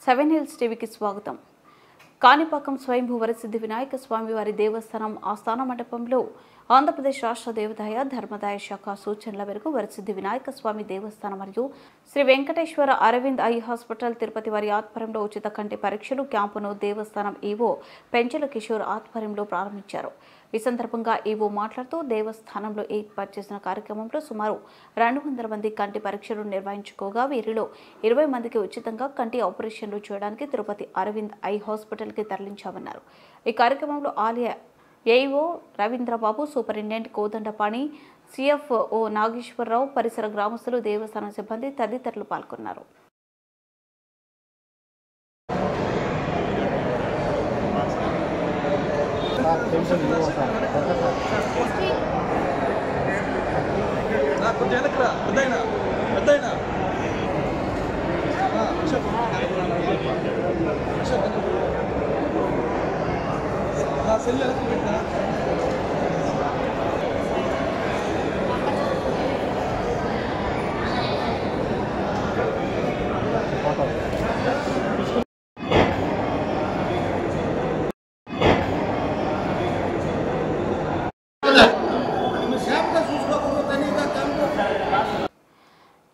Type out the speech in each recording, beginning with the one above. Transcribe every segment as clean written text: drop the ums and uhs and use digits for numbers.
7 Hills టీవీకి స్వాగతం. కాణిపాకం స్వయంభూ వరసిద్ధి వినాయక స్వామి వారి దేవస్థానం ఆస్థాన మండపంలో ఆంధ్రప్రదేశ్ రాష్ట్ర దేవాదాయ ధర్మదాయ శాఖ సూచనల మేరకు వరసిద్ధి వినాయక స్వామి దేవస్థానం మరియు శ్రీ వెంకటేశ్వర అరవింద్ ఐ హాస్పిటల్ తిరుపతి వారి ఆధ్వర్యంలో ఉచిత కంటి పరీక్షలు క్యాంపును దేవస్థానం ఈవో పెంచల కిషోర్ ఆధ్వర్యంలో ప్రారంభించారు. ఈ సందర్భంగా ఈవో మాట్లాడుతూ దేవస్థానంలో ఏర్పాటు చేసిన కార్యక్రమంలో సుమారు 200 మంది కంటి పరీక్షలు నిర్వహించుకోగా వీరిలో 20 మందికి ఉచితంగా కంటి ఆపరేషన్లు చేయడానికి తిరుపతి అరవింద్ ఐ హాస్పిటల్కి తరలించామన్నారు. ఈ కార్యక్రమంలో ఆలయ AEO Ravindrababu, superintendent Kodandapani, CFO Nageswararao, పరిసర గ్రామస్తులు, దేవస్థానం సిబ్బంది తదితరులు పాల్గొన్నారు.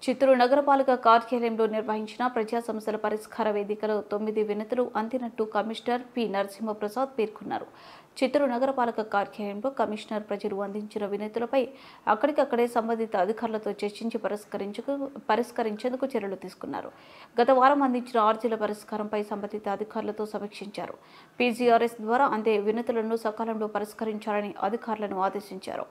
చిత్తూరు నగరపాలక కార్యాలయంలో నిర్వహించిన ప్రజా సమస్యల పరిష్కార వేదికలో 9 వినతులు అందినట్టు కమిషనర్ పి నరసింహప్రసాద్ పేర్కొన్నారు. చిత్తూరు నగరపాలక కార్యాలయంలో కమిషనర్ ప్రజలు అందించిన వినతులపై అక్కడికక్కడే సంబంధిత అధికారులతో చర్చించి పరిష్కరించేందుకు చర్యలు తీసుకున్నారు. గత వారం అందించిన ఆర్జీల పరిష్కారంపై సంబంధిత అధికారులతో సమీక్షించారు. పీజీఆర్ఎస్ ద్వారా అందే వినతులను సకాలంలో పరిష్కరించాలని అధికారులను ఆదేశించారు.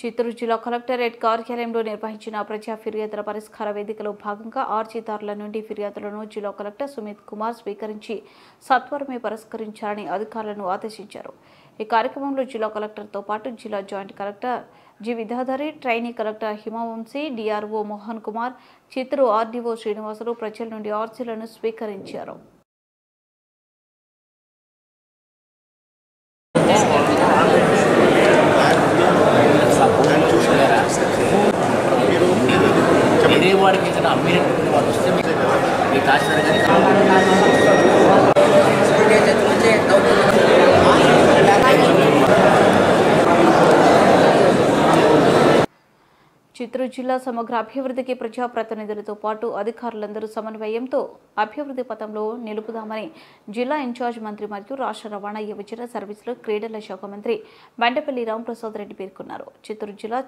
చిత్తూరు జిల్లా కలెక్టరేట్ కార్యాలయంలో నిర్వహించిన ప్రజా ఫిర్యాదుల పరిష్కార వేదికలో భాగంగా ఆర్జీదారుల నుండి ఫిర్యాదులను జిల్లా కలెక్టర్ సుమిత్ కుమార్ స్వీకరించి సత్వరమే పరిష్కరించాలని అధికారులను ఆదేశించారు. ఈ కార్యక్రమంలో జిల్లా కలెక్టర్తో పాటు జిల్లా joint collector G Vidyadhari, trainee collector Himavamshi, DRO Mohan Kumar, Chittoor RDO Srinivasulu ప్రజల నుండి ఆర్జీలను స్వీకరించారు. చిత్తూరు జిల్లా సమగ్ర అభివృద్ధికి ప్రజాప్రతినిధులతో పాటు అధికారులందరూ సమన్వయంతో అభివృద్ధి పథంలో నిలుపుదామని జిల్లా ఇన్ఛార్జ్ మంత్రి మరియు రాష్ట్ర రవాణా, యువజన సర్వీసులు, క్రీడల శాఖ మంత్రి బండపల్లి రాంప్రసాద్ రెడ్డి పేర్కొన్నారు. చిత్తూరు జిల్లా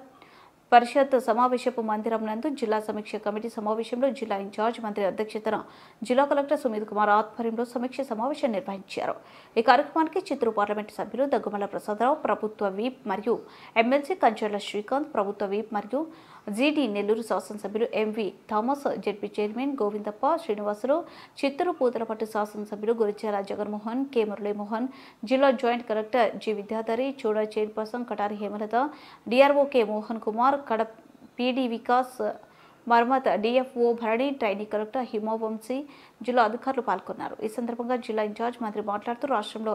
పరిషత్ సమావేశపు మందిరం నందు జిల్లా సమీక్ష కమిటీ సమావేశంలో జిల్లా ఇన్ఛార్జ్ మంత్రి అధ్యక్షతన జిల్లా కలెక్టర్ సుమిత్ కుమార్ ఆధ్వర్యంలో సమీక్ష సమావేశం నిర్వహించారు. ఈ కార్యక్రమానికి చిత్తూరు పార్లమెంటు సభ్యులు దగ్గుమల ప్రసాదరావు, ప్రభుత్వ వీప్ మరియు ఎమ్మెల్సీ కంచర్ల శ్రీకాంత్, ప్రభుత్వ వీప్ మరియు జీడీ నెల్లూరు శాసనసభ్యులు MV Thomas, ZP chairman Govindappa, Srinivasulu, Chittoor Puthalapattu శాసనసభ్యులు గురిజాల జగన్మోహన్, కె మురళీమోహన్, జిల్లా joint collector G Vidyadhari, CUDA chairperson Katari Hemalatha, DRO K Mohan Kumar, KADA PD Vikas Marmat, DFO Bharani, trainee collector Himavamshi, జిల్లా అధికారులు పాల్గొన్నారు. ఈ సందర్భంగా జిల్లా ఇన్ఛార్జ్ మంత్రి మాట్లాడుతూ రాష్ట్రంలో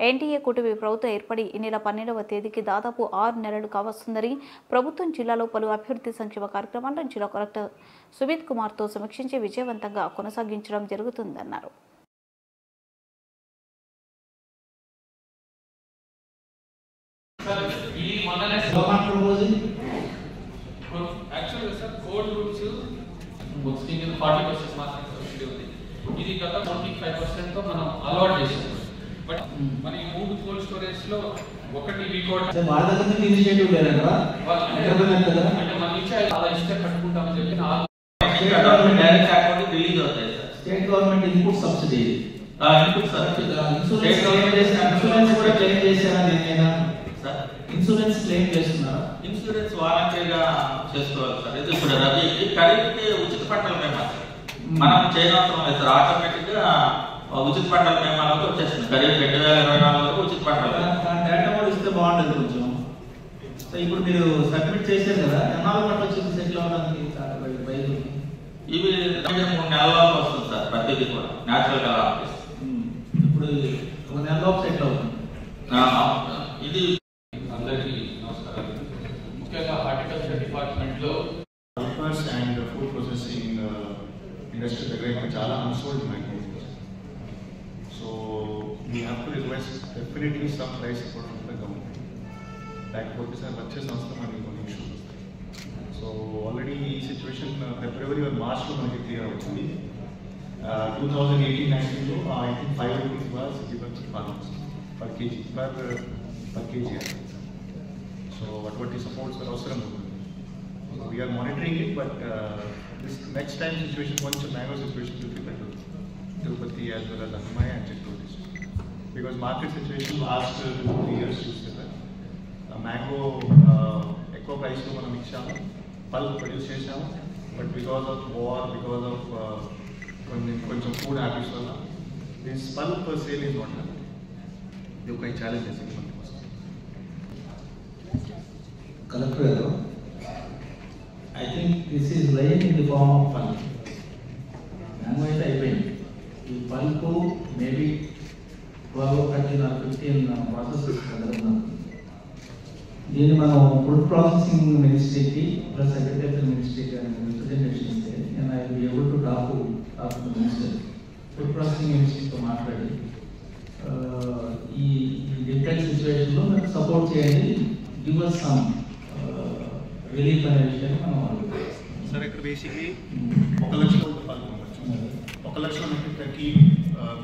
ఎన్డీఏ కూటమి ప్రభుత్వం ఏర్పడి ఈ నెల 12వ తేదీకి దాదాపు 6 నెలలు కావస్తుందని, ప్రభుత్వం జిల్లాలో పలు అభివృద్ధి సంక్షేమ కార్యక్రమాలను జిల్లా కలెక్టర్ సుమిత్ కుమార్తో సమీక్షించి విజయవంతంగా కొనసాగించడం జరుగుతుందన్నారు. బుక్స్టింగ్ 40% మాత్రమే సబ్సిడీ ఉంది. ఇది గత 25% తో మనం అలవాటు చేసాం. బట్ మన ఈ 3 కోల్డ్ స్టోరేజ్ లో ఒకటి రికార్డ్ మా దగ్గర నుంచి ఇనిషియేటివ్ లేదంటా అంటే మన నుంచి అలా ఇస్తే కట్టుకుంటామని చెప్పి గవర్నమెంట్ డైరెక్ట్ అకౌంట్ రిలీజ్ అవుతాయి sir. State government input subsidy input subsidy state government insurance కూడా క్లెయిమ్ చేశారా? నేనేనా సార్ ఇన్సూరెన్స్ క్లెయిమ్ చేస్తున్నారా? ఇన్సూరెన్స్ వాలంటరీగా చేసుకోవాలి సార్. ఇది ఇప్పుడు రబీకి ఖరీఫ్కి ఉచిత పంటల బీమా మనం చేయనవసరం లేదు సార్. ఆటోమేటిక్ గా ఉచిత పంటల బీమాలకు వచ్చేసింది. ఖరీఫ్ 2024 వరకు ఉచిత పంటల డేటా కూడా ఇస్తే బాగుంటుంది కొంచెం. సో ఇప్పుడు మీరు సబ్మిట్ చేశారు కదా, ఎన్నాళ్ళు పంట వచ్చింది సెటిల్ అవడానికి? ఇవి 3 నెలల్లో వస్తుంది సార్. ప్రతిదీ కూడా న్యాచురల్ గా ఇప్పుడు 1 నెలలోపు సెటిల్ అవుతుంది. ఇది ఇండస్ట్రీ దగ్గర ఇంకా చాలా unsold mango. So we have to request definitely some price support from the government. లేకపోతే సార్ వచ్చే సంవత్సరం మనకి కొన్ని ఇష్యూస్ వస్తాయి. సో ఆల్రెడీ ఈ సిచ్యువేషన్ ఫిబ్రవరి ఆర్ మార్చ్లో మనకి క్లియర్ అవుతుంది. 2018-19లో I think 5 rupees was given to farmers per kg. So what is supports are అవసరం ఉంటుంది. We are monitoring it, but this next time situation, once the mango situation will be better. Tirupati as well as Annamaya and Chittoor district. Because market situation last 2-3 years చూస్తే mango ఎక్కువ price లో మనం ఇచ్చాము, pulp produce చేసాము, but because of war, because of కొంచెం food habits వల్ల this pulp sale is not happening. ఇది ఒక ఛాలెంజ్ చేసింది మనకి. Collector, I think this is lying in the form of pulp. Mango అయితే అయిపోయింది. ఈ pulp మేబీ 12, 13 or 15 ప్రాసెసెస్ కలుగుతున్నాం. దీన్ని మనం ఫుడ్ ప్రాసెసింగ్ మినిస్ట్రీకి ప్లస్ అగ్రికల్చర్ మినిస్ట్రీకి రిప్రజెంటేషన్ ఇస్తే నేను I will be able to talk to minister. Food processing మినిస్ట్రీతో మాట్లాడి ఈ డిఫరెంట్ సిచ్యువేషన్లో మనకు సపోర్ట్ చేయండి, గివ్ us some రిలీఫ్ అనే విషయాన్ని మనం సార్ ఇక్కడ బేసిక్లీ 1 లక్ష పల్ప్ ఉండొచ్చు. 1 లక్ష మనకి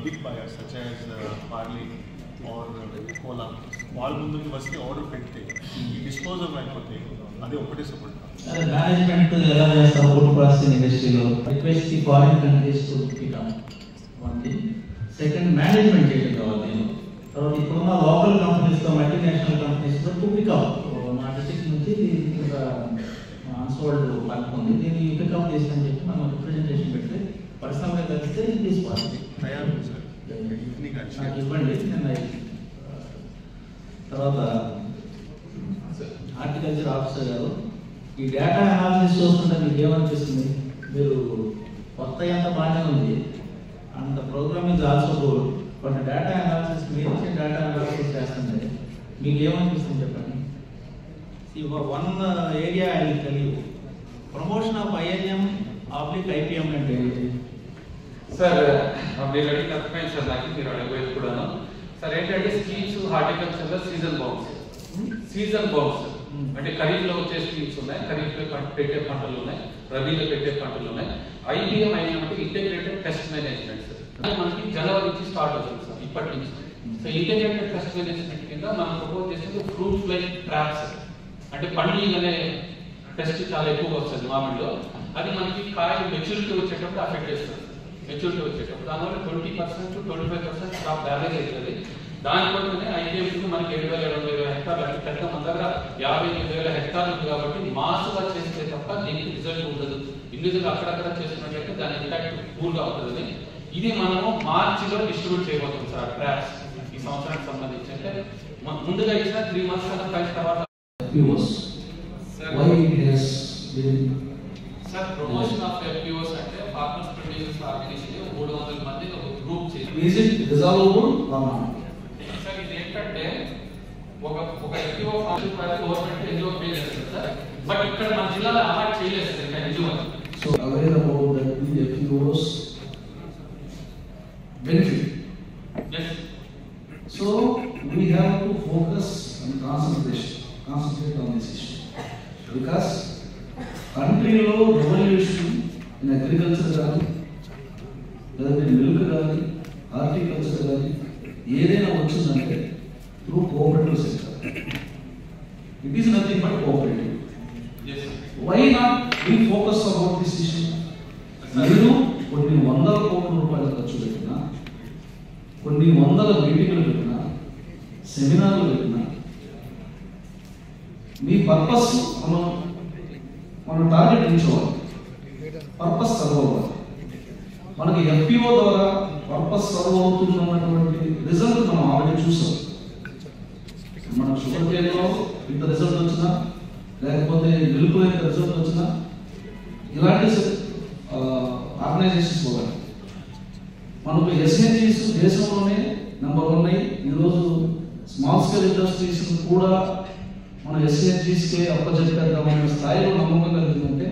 big buyers such as Parle or cola వాళ్ళ ముందుకి వస్తే ఆర్డర్ పెడితే డిస్పోజల్ అయిపోతే అదే ఒకటే సపోర్ట్. మేనేజ్మెంట్ ఎలా చేస్తారు ఫుడ్ ప్రాసెసింగ్ ఇండస్ట్రీలో? Request the foreign countries to pick up one thing. Second, management చేయడం కావాలి. తర్వాత ఇప్పుడున్న లోకల్ కంపెనీస్తో మల్టీనేషనల్ కంపెనీస్తో టు పిక్ అప్. మా డిస్ట్రిక్ట్ నుంచి ఒక అన్సోల్డ్ పల్ప్ ఉంది, దీన్ని పికప్ చేసి చెప్పి మనం రిప్రజెంటేషన్ పెడితే పరిశ్రమగా కలిస్తే తీసుకోవాలి. తయారు సార్ నాకు ఇవ్వండి. నేను తర్వాత హార్టికల్చర్ ఆఫీసర్ గారు, ఈ డేటా అనాలిసిస్ చూస్తుంటే మీకు ఏమనిపిస్తుంది? మీరు కొత్త ఎంత బాగానే ఉంది and the programme is also good, but data analysis మీరు ఇచ్చే డేటా అనాలిసిస్ చేస్తుంటే మీకు ఏమనిపిస్తుంది చెప్పండి. One area I will tell you. Promotion of INM/IPM అంటే సార్ మీరు అడిగిన అర్థమైంది సార్, నాకు మీరు అడగలేదు కూడాను. సార్ ఏంటంటే స్కీమ్స్ హార్టికల్చర్లో సీజన్ బౌండ్స్ అంటే ఖరీఫ్లో వచ్చే స్కీమ్స్ ఉన్నాయి, ఖరీఫ్లో పెట్టే పంటలు ఉన్నాయి, రబీలో పెట్టే పంటలు ఉన్నాయి. IPM అంటే ఇంటిగ్రేటెడ్ పెస్ట్ మేనేజ్మెంట్ సార్, అది మనకి జనవరి నుంచి స్టార్ట్ అవుతుంది సార్, ఇప్పటి నుంచి. సో ఇంటిగ్రేటెడ్ పెస్ట్ మేనేజ్మెంట్ కింద మనం ప్రపోజ్ చేసేది ఫ్రూట్ ఫ్లై ట్రాప్స్, అంటే పండ్లు అనే పెస్ట్ చాలా ఎక్కువగా వస్తుంది మామిడిలో. అది మనకి కాయ మెచ్యూరిటీ వచ్చేటప్పుడు అఫెక్ట్ చేస్తుంది. మెచ్యూరిటీ వచ్చేటప్పుడు దానివల్ల 20% to 25% క్రాప్ డ్యామేజ్ అవుతుంది. దానికోసమే IPM మనకి 7,000-8,000 హెక్టార్లు, అంటే పెద్ద మన దగ్గర 58,000 హెక్టార్లు ఉంది కాబట్టి మాసుగా చేస్తే తప్ప దీనికి రిజల్ట్ ఉండదు. ఇండివిజువల్ అక్కడక్కడ చేస్తున్నట్లయితే దాని ఇంపాక్ట్ పూర్గా అవుతుంది. ఇది మనము మార్చిలో డిస్ట్రిబ్యూట్ చేయబోతుంది సార్ ట్రాప్స్ ఈ సంవత్సరానికి సంబంధించి. అంటే ముందుగా ఇచ్చిన 3 months కన్నా కలిసి తర్వాత సార్ ప్రమోషన్ ఆఫ్ FPOs అంటే ఫార్మర్స్ ప్రొడ్యూసర్స్ ఆర్గనైజేషన్ 300 మంది ఒక గ్రూప్ చేసి సార్ ఇది ఏంటంటే ఒక FPO farmer government NGO pay చేస్తుంది సార్, బట్ ఇక్కడ మన జిల్లాలో అవార్డ్ చేయలేదు సార్ ఇంకా NGO. So aware about that the FPOs benefit. Yes. So we have to focus and concentrate on this issue, because country lo revolution in agriculture gaani ledante milk gaani horticulture gaani ఏదైనా వచ్చిందంటే through cooperative sector. It is nothing but cooperative. Yes. Why not we focus about this issue? మీరు కొన్ని 100 కోట్ల రూపాయలు ఖర్చు పెట్టినా, కొన్ని 100 మీటింగ్లు పెట్టినా, సెమినార్లు పెట్టినా, మీ పర్పస్ మనం టార్గెట్ ఎంచుకోవాలి, పర్పస్ సర్వ్ అవ్వాలి. మనకి FPO ద్వారా పర్పస్ సర్వ్ అవుతున్నటువంటి రిజల్ట్ మనం ఆల్రెడీ చూసాం. మన షుగర్ కేన్లో ఇంత రిజల్ట్ వచ్చినా, లేకపోతే మిల్క్లో ఇంత రిజల్ట్ వచ్చినా, ఇలాంటి ఆర్గనైజేషన్స్ పోవాలి. మనకు SHGs దేశంలోనే నెంబర్ 1 అయ్యి ఈరోజు స్మాల్ స్కేల్ ఇండస్ట్రీస్ కూడా మన SHGస్కే అప్పచెప్పేద్దామనే స్థాయిలో నమ్మకం కలిగిందంటే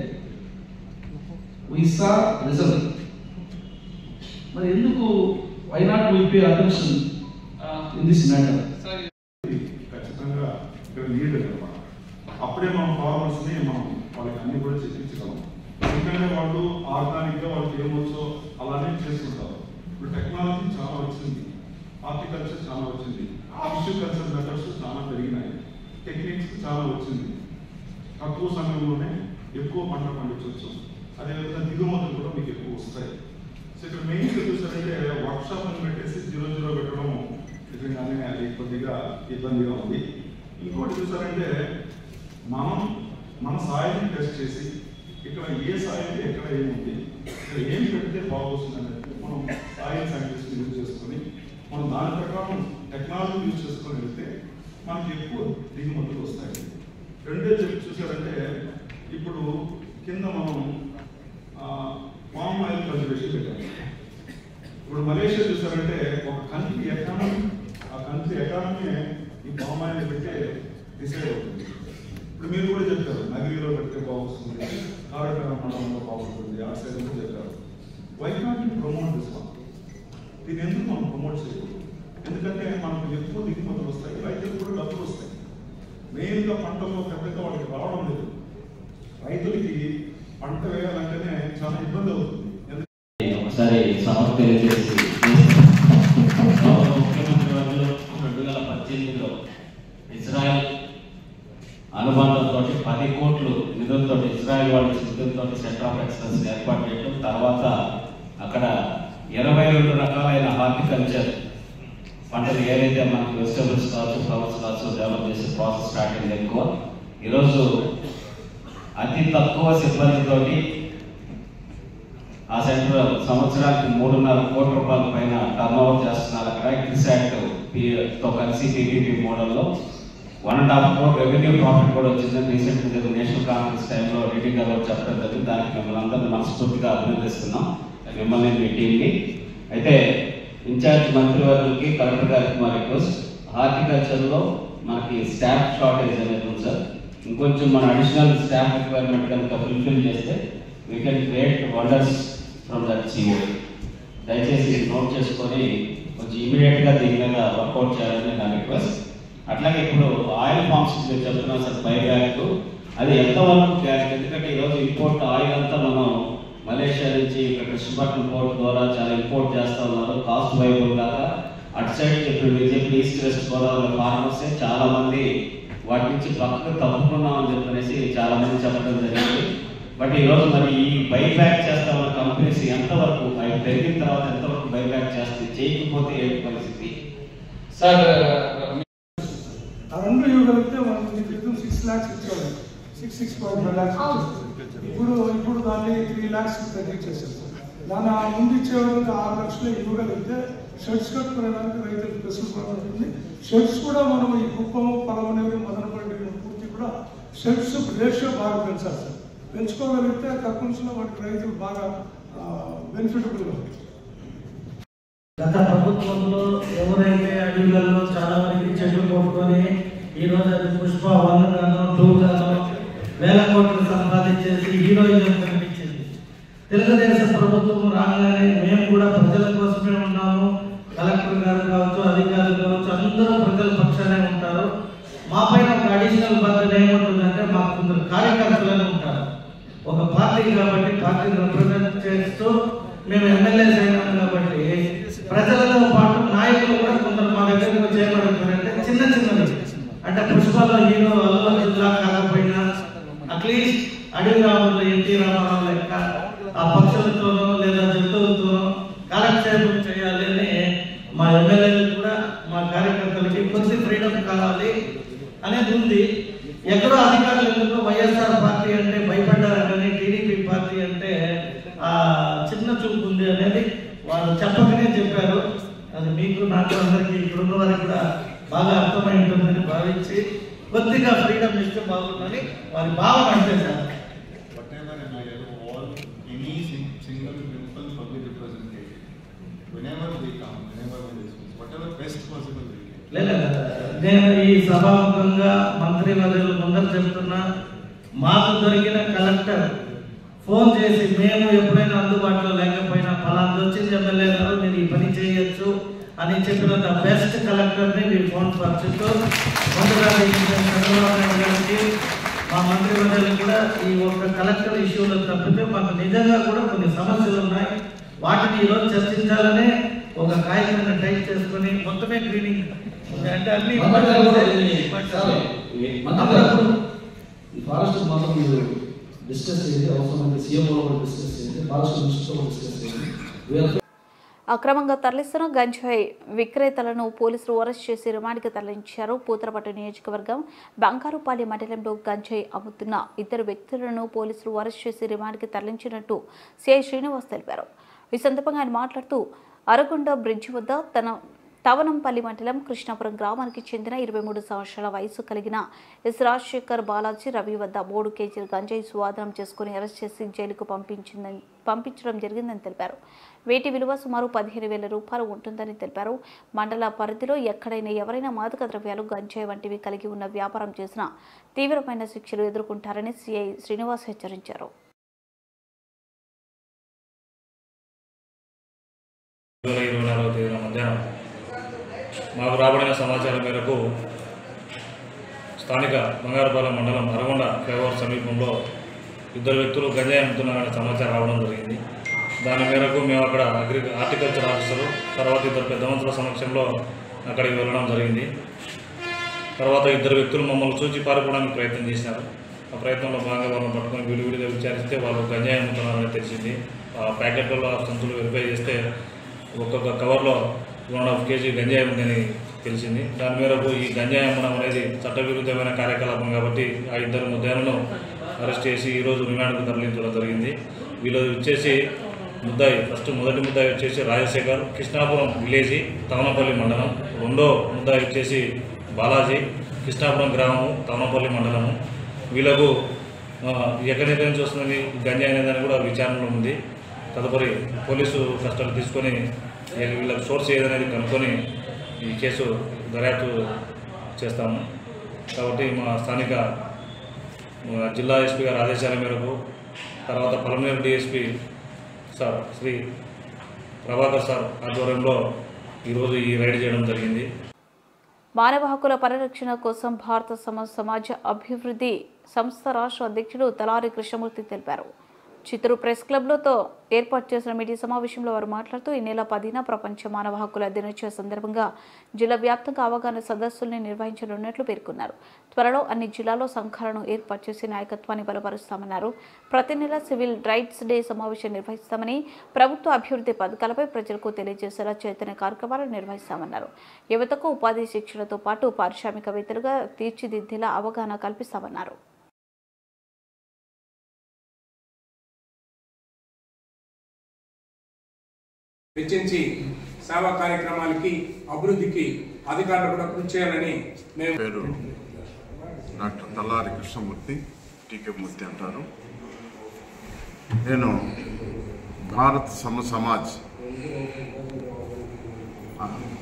we saw result. మరి ఎందుకు why not we pay attention in this matter? ఖచ్చితంగా ఇక్కడ నీడ్ అనమాట. అప్పుడే మనం ఫార్మర్స్ని మనం వాళ్ళకి అన్ని కూడా చెప్పించగలం. ఎందుకంటే వాళ్ళు ఆర్గానిక్గా వాళ్ళకి ఏమొచ్చో అలానే చేసుకుంటారు. ఇప్పుడు టెక్నాలజీ చాలా వచ్చింది, హార్టికల్చర్ చాలా వచ్చింది, టిష్యూ కల్చర్ మెథడ్స్ చాలా పెరిగినాయి, టెక్నిక్స్ చాలా వచ్చింది. తక్కువ సమయంలోనే ఎక్కువ పంట పండించవచ్చు. అదేవిధంగా దిగుమతులు కూడా మీకు ఎక్కువ వస్తాయి. సో ఇక్కడ మెయిన్ చూసారంటే వర్క్షాప్ అని పెట్టేసి 0-0 పెట్టడం నిజంగానే అది కొద్దిగా ఇబ్బందిగా ఉంది. ఇంకోటి చూసారంటే మనం మన సాయిల్ని టెస్ట్ చేసి ఇక్కడ ఏ సాయిల్ ఎక్కడ ఏముంది, ఇక్కడ ఏం పెడితే బాగొస్తుంది అనేది మనం సాయిల్ సైంటిస్ట్ యూజ్ చేసుకొని మనం దాని ప్రకారం టెక్నాలజీ యూజ్ చేసుకొని వెళ్తే మనకి ఎక్కువ దిగుమతులు వస్తాయి. రెండే చూసారంటే ఇప్పుడు కింద మనం పామ్ ఆయిల్ కల్టివేషన్ పెట్టాము. ఇప్పుడు మలేషియా చూసారంటే ఒక కంట్రీ ఎకానమీ, ఆ కంట్రీ ఎకానమీ ఈ పామ్ ఆయిల్ పెట్టే డిసైడ్ అవుతుంది. ఇప్పుడు మీరు కూడా చెప్తారు నగరిలో పెడితే బాగుంటుంది, కారకర మండలంలో బాగుంటుంది, ఆ సైడ్ కూడా చెప్పారు. Why can't you promote this one? దీన్ని ఎందుకు మనం ప్రమోట్ చేయకూడదు? ఎందుకంటే మనకు ఎక్కువ దిగుమతులు వస్తాయి, రైతులకు కూడా డబ్బులు వస్తాయి. మెయిన్గా పంటల్లో పెద్దగా వాళ్ళకి రావడం లేదు. రైతులకి పంట వేయాలంటేనే చాలా ఇబ్బంది అవుతుంది. ఒకసారి సమస్య తెలియజేసి ముఖ్యమంత్రి వర్యులు 2018లో ఇజ్రాయెల్ అనుబంధంతో 10 కోట్ల నిధులతో ఇజ్రాయెల్ వాళ్ళ సిద్ధంతో సెంటర్ ఆఫ్ ఎక్సలెన్స్ ఏర్పాటు చేయడం, తర్వాత అక్కడ 22 రకాలైన హార్టికల్చర్ పంటలు ఏదైతే మనకి వెజిటబుల్స్ కావచ్చు, ఫ్లవర్స్ కావచ్చు డెవలప్ చేసే ప్రాసెస్ స్టార్ట్ అయింది ఎక్కువ. ఈరోజు అతి తక్కువ సిబ్బందితోటి ఆ సెంటర్ సంవత్సరానికి 3.5 కోట్ల రూపాయల పైన టర్న్ ఓవర్ చేస్తున్నారు. అక్కడ క్రిసాట్తో కలిసి పీపీపీ మోడల్లో 1.5 crore రెవెన్యూ ప్రాఫిట్ కూడా వచ్చిందని రీసెంట్గా నేషనల్ కాన్ఫరెన్స్ టైంలో రీడింగ్ అవార్డు చెప్పడం జరిగింది. దానికి మిమ్మల్ని అందరినీ మనస్ఫూర్తిగా అభినందిస్తున్నాం, మిమ్మల్ని మీ టీంని. అయితే ఇన్ఛార్జ్ మంత్రివర్యులకి కలెక్టర్ గారికి మా రిక్వెస్ట్, హార్టికల్చర్లో మనకి స్టాఫ్ షార్టేజ్ అనేది ఉంది సార్. ఇంకొంచెం మన అడిషనల్ స్టాఫ్ రిక్వైర్మెంట్ కనుక ఫుల్ఫిల్ చేస్తే we can create wonders from that CO. దయచేసి నోట్ చేసుకొని కొంచెం ఇమీడియట్గా దీని మీద వర్కౌట్ చేయాలని నా రిక్వెస్ట్. అట్లాగే ఇప్పుడు ఆయిల్ ఫార్మ్స్ మీరు చెప్తున్నాం సార్, బైబ్యాక్ అది ఎంతవరకు క్యారెక్ట్? ఎందుకంటే ఈరోజు ఇంపోర్ట్ ఆయిల్ అంతా మనం మలేషియా నుంచి ఇక్కడ కృష్ణపట్నం పోర్ట్ ద్వారా చాలా ఇంపోర్ట్ చేస్తూ ఉన్నారు. కాస్ట్ వైబుల్ లాగా అటు సైడ్ ఇప్పుడు మీరు చెప్పి ఈస్ట్ వెస్ట్ గోదావరి ఫార్మర్సే చాలా మంది వాటి నుంచి పక్కకు తప్పుకున్నాం అని చెప్పనేసి చాలా మంది చెప్పడం జరిగింది. బట్ ఈరోజు మరి ఈ బైబ్యాక్ చేస్తా ఉన్న కంపెనీస్ ఎంతవరకు అవి పెరిగిన తర్వాత ఎంతవరకు బైబ్యాక్ చేస్తే, చేయకపోతే ఏంటి పరిస్థితి సార్? ఆ రెండు ఇవ్వగలిగితే మనకి 6 lakhs ఇచ్చేవాళ్ళు, 6.5 lakhs ఇప్పుడు దాన్ని 3 lakhs తగ్గించేసారు. దాని ముందు ఇచ్చేవాళ్ళు 6 లక్షలు ఇవ్వగలిగితే షెడ్స్ కట్టుకునేదానికి రైతులకు వెసులుబాటు ఉంటుంది. షెడ్స్ కూడా మనం ఈ కుప్పం, పలమనేవి, మదనపల్లి పూర్తి కూడా షెడ్స్ రేషియో బాగా పెంచాలి సార్. పెంచుకోగలిగితే తక్కువలో వాటికి రైతులు బాగా బెనిఫిటబుల్గా ఉంటుంది. గత ప్రభుత్వంలో ఎవరైతే అడవులలో చాలా మందికి చెట్లు కొట్టుకొని ఈరోజు అది పుష్ప 1 గానో 2 గానో వేల కోట్లు సంపాదించేసి హీరోయిజం కనిపించింది. తెలుగుదేశం ప్రభుత్వం రాగానే మేము కూడా ప్రజల కోసమే ఉన్నాము, కలెక్టర్ గారు కావచ్చు, అధికారులు కావచ్చు, అందరూ ప్రజల పక్షానే ఉంటారు. మా పైన ఒక అడిషనల్ బాధ్యత ఏముంటుందంటే మాకు కొందరు కార్యకర్తలను ఉంటారు. ఒక పార్టీ కాబట్టి పార్టీని రిప్రజెంట్ చేస్తూ మేము ఎమ్మెల్యేస్ అయినాం కాబట్టి ప్రజలతో పాటు నాయకులు కూడా కొందరు మా దగ్గరకు చేయబడుతున్నారంటే చిన్నది అంటే పుష్పలో హీరో అల్లు జిల్లా కాకపోయినా అట్లీస్ట్ అడవి రాములు ఎన్టీ రామారావు లెక్క ఆ పక్షులతోనో లేదా జంతువులతోనో కాలక్షేపం చేయాలి అని మా ఎమ్మెల్యేలు కూడా మా కార్యకర్తలకి కొంచెం ఫ్రీడమ్ కావాలి అనేది ఉంది. ఎక్కడో అధికారులు ఎందుకు వైఎస్ఆర్ పార్టీ అంటే భయపడ్డారు కానీ టీడీపీ పార్టీ అంటే ఆ చిన్న చూపు ఉంది అనేది వాళ్ళు చెప్పకనే చెప్పారు. అది మీకు నాకు అందరికీ ఇప్పుడున్న వారికి కూడా బాగా అర్థమై ఉంటుందని భావించి కొద్దిగా ఫ్రీడమ్ ఇస్తే బాగుందని వారి భావన అంటే సార్. లేదా నేను ఈ సభాముఖంగా మంత్రివర్యులు ముందర చెప్తున్నా, మాకు దొరికిన కలెక్టర్ ఫోన్ చేసి మేము ఎప్పుడైనా అందుబాటులో లేకపోయినా ఫలానా వచ్చింది ఎమ్మెల్యే గారు నేను ఈ పని చేయొచ్చు అని చెప్పిన ద బెస్ట్ కలెక్టర్ని వీ ఫోన్ ఫర్ చిత్తూరు. ముందుగా చంద్రబాబు నాయుడు గారికి మా మంత్రి వర్గాలకు కూడా ఈ ఒక్క కలెక్టర్ ఇష్యూలో తప్పితే మాకు నిజంగా కూడా కొన్ని సమస్యలు ఉన్నాయి. వాటిని ఈరోజు చర్చించాలనే ఒక కార్యక్రమాన్ని టైప్ చేసుకుని మొత్తమే క్లీనింగ్ అంటే అన్ని ఫారెస్ట్ మాత్రం మీరు డిస్కస్ చేయండి, అవసరమైతే సీఎంఓ డిస్కస్ చేయండి, ఫారెస్ట్ మినిస్టర్తో డిస్కస్ చేయండి. అక్రమంగా తరలిస్తున్న గంజాయి విక్రేతలను పోలీసులు అరెస్ట్ చేసి రిమాండ్కి తరలించారు. పూతలపట్టు నియోజకవర్గం బంగారుపాలెం మండలంలో గంజాయి అమ్ముతున్న 2 వ్యక్తులను పోలీసులు అరెస్ట్ చేసి రిమాండ్కి తరలించినట్టు సిఐ శ్రీనివాస్ తెలిపారు. ఈ సందర్భంగా ఆయన మాట్లాడుతూ అరగుండ బ్రిడ్జి వద్ద తవనంపల్లి మండలం కృష్ణాపురం గ్రామానికి చెందిన 23 సంవత్సరాల వయసు కలిగిన ఎస్ రాజశేఖర్ బాలాజీ రవి వద్ద 3 కేజీల గంజాయి స్వాధీనం చేసుకుని అరెస్ట్ చేసి జైలుకు పంపించడం జరిగిందని తెలిపారు. వీటి విలువ సుమారు 15,000 రూపాయలు ఉంటుందని తెలిపారు. మండల పరిధిలో ఎక్కడైనా ఎవరైనా మాదక ద్రవ్యాలు గంజాయి వంటివి కలిగి ఉన్న వ్యాపారం చేసినా తీవ్రమైన శిక్షలు ఎదుర్కొంటారని సిఐ శ్రీనివాస్ హెచ్చరించారు. మాకు రాబడిన సమాచారం మేరకు స్థానిక బంగారుపాలెం మండలం అరగొండ ఫ్లైఓవర్ సమీపంలో 2 వ్యక్తులు గంజాయి అమ్ముతున్నారనే సమాచారం రావడం జరిగింది. దాని మేరకు మేము అక్కడ హార్టికల్చర్ ఆఫీసరు తర్వాత 2 పెద్ద మనుషుల సమక్షంలో అక్కడికి వెళ్ళడం జరిగింది. తర్వాత 2 వ్యక్తులు మమ్మల్ని చూచి పారిపోవడానికి ప్రయత్నం చేసినారు. ఆ ప్రయత్నంలో భాగంగా వాళ్ళని పట్టుకొని విడివిడిగా విచారిస్తే వాళ్ళు గంజాయి అమ్ముతున్నారని తెలిసింది. ఆ ప్యాకెట్లలో సంచులు వెరిఫై చేస్తే ఒక్కొక్క కవర్లో 1.5 కేజీ గంజాయి ఉందని తెలిసింది. దాని మేరకు ఈ గంజాయి అమ్మడం అనేది చట్టవిరుద్ధమైన కార్యకలాపం కాబట్టి ఆ 2 ముద్దాయిలను అరెస్ట్ చేసి ఈరోజు రిమాండ్కు తరలించడం జరిగింది. వీళ్ళు వచ్చేసి మొదటి ముద్దాయి వచ్చేసి రాజశేఖర్, కృష్ణాపురం విలేజ్, తవనపల్లి మండలం. రెండో ముద్దాయి వచ్చేసి బాలాజీ, కృష్ణాపురం గ్రామము, తవనపల్లి మండలము. వీళ్ళకు ఎక్కడి నుంచి వస్తుందని గంజాయి అనేదాన్ని కూడా విచారణలో ఉంది. తదుపరి పోలీసు కస్టడీ తీసుకొని వీళ్ళకి సోర్స్ ఏదనేది కనుక్కొని ఈ కేసు దర్యాప్తు చేస్తాము. కాబట్టి మా స్థానిక జిల్లా ఎస్పీ గారి ఆదేశాల మేరకు తర్వాత Palamaner DSP sir Shri Prabhakar sir ఆధ్వర్యంలో ఈరోజు ఈ రైడ్ చేయడం జరిగింది. మానవ హక్కుల పరిరక్షణ కోసం భారత సమాజ అభివృద్ధి సంస్థ రాష్ట్ర అధ్యక్షుడు తలారి కృష్ణమూర్తి తెలిపారు. చిత్తూరు ప్రెస్ క్లబ్లో ఏర్పాటు చేసిన మీడియా సమావేశంలో వారు మాట్లాడుతూ ఈ నెల 10న ప్రపంచ మానవ హక్కుల దినోత్సవ సందర్భంగా జిల్లా వ్యాప్తంగా అవగాహన సదస్సుల్ని నిర్వహించనున్నట్లు పేర్కొన్నారు. త్వరలో అన్ని జిల్లాల్లో సంఘాలను ఏర్పాటు చేసి నాయకత్వాన్ని బలపరుస్తామన్నారు. ప్రతి నెల సివిల్ రైట్స్ డే సమావేశం నిర్వహిస్తామని, ప్రభుత్వ అభివృద్ధి పథకాలపై ప్రజలకు తెలియజేసేలా చైతన్య కార్యక్రమాలు నిర్వహిస్తామన్నారు. యువతకు ఉపాధి శిక్షణతో పాటు పారిశ్రామికవేత్తలుగా తీర్చిదిద్దేలా అవగాహన కల్పిస్తామన్నారు. వెచ్చించి సేవా కార్యక్రమాలకి అభివృద్ధికి అధికారులు కూడా కృషి చేయాలని మేము. పేరు డాక్టర్ తలారి కృష్ణమూర్తి, టీకే మూర్తి అంటారు. నేను భారత్ సమాజ్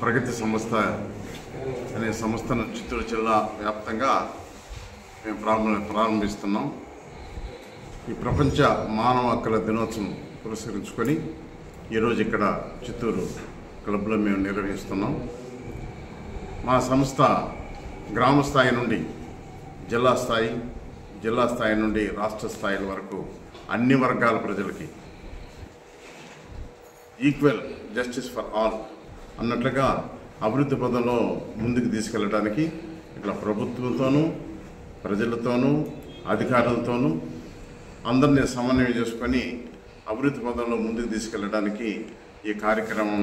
ప్రగతి సంస్థ అనే సంస్థను చిత్తూరు జిల్లా వ్యాప్తంగా మేము ప్రారంభిస్తున్నాం. ఈ ప్రపంచ మానవ హక్కుల దినోత్సవం పురస్కరించుకొని ఈరోజు ఇక్కడ చిత్తూరు క్లబ్లో మేము నిర్వహిస్తున్నాం. మా సంస్థ గ్రామ స్థాయి నుండి జిల్లా స్థాయి నుండి రాష్ట్ర స్థాయిల వరకు అన్ని వర్గాల ప్రజలకి ఈక్వల్ జస్టిస్ ఫర్ ఆల్ అన్నట్లుగా అభివృద్ధి పదంలో ముందుకు తీసుకెళ్ళడానికి ఇట్లా ప్రభుత్వంతోనూ ప్రజలతోనూ అధికారులతోనూ అందరినీ సమన్వయం చేసుకొని అభివృద్ధి పదంలో ముందుకు తీసుకెళ్లడానికి ఈ కార్యక్రమం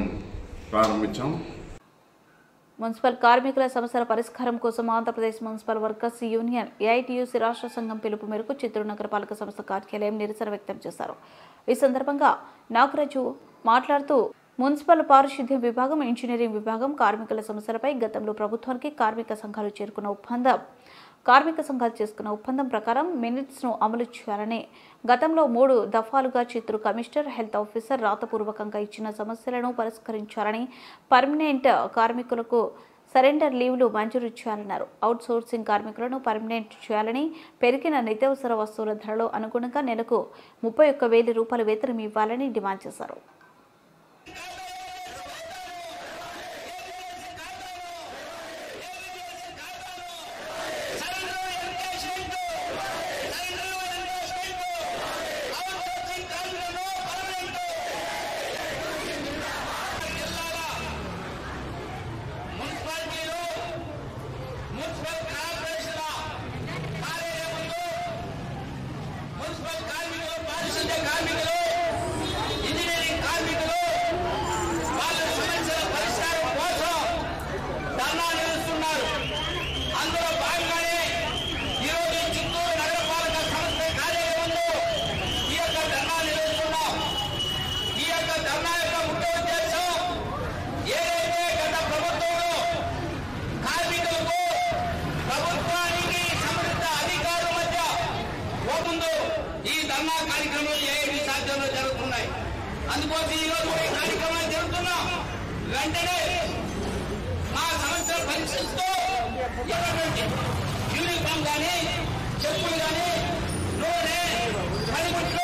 ప్రారంభించాం. మున్సిపల్ కార్మికుల సమస్యల పరిష్కారం కోసం Andhra Pradesh municipal workers union AITUC రాష్ట్ర సంఘం పిలుపు మేరకు చిత్తూరు నగరపాలక సంస్థ కార్యాలయం నిరసన వ్యక్తం చేశారు. ఈ సందర్భంగా నాగరాజు మాట్లాడుతూ మున్సిపల్ పారిశుద్ధ్య విభాగం, ఇంజనీరింగ్ విభాగం కార్మికుల సమస్యలపై గతంలో ప్రభుత్వానికి కార్మిక సంఘాలు చేసుకున్న ఒప్పందం ప్రకారం మినిట్స్ను అమలు చేయాలని, గతంలో 3 దఫాలుగా చిత్తూరు కమిషనర్, హెల్త్ ఆఫీసర్ రాతపూర్వకంగా ఇచ్చిన సమస్యలను పరిష్కరించాలని, పర్మనెంట్ కార్మికులకు సరెండర్ లీవ్లు మంజూరు చేయాలన్నారు. అవుట్ సోర్సింగ్ కార్మికులను పర్మనెంట్ చేయాలని, పెరిగిన నిత్యావసర వస్తువుల ధరలో అనుగుణంగా నెలకు 31,000 రూపాయల వేతనం ఇవ్వాలని డిమాండ్ చేశారు. ధర్నా కార్యక్రమాలు ఏఐటి సాధ్యంలో జరుగుతున్నాయి. అందుకోసం ఈ రోజు కూడా ఈ కార్యక్రమాలు జరుగుతున్నాం. వెంటనే మా సమస్యలు పరీక్షిస్తూ యూనిఫామ్ కానీ చెప్పులు కానీ నూనె పనిముట్లు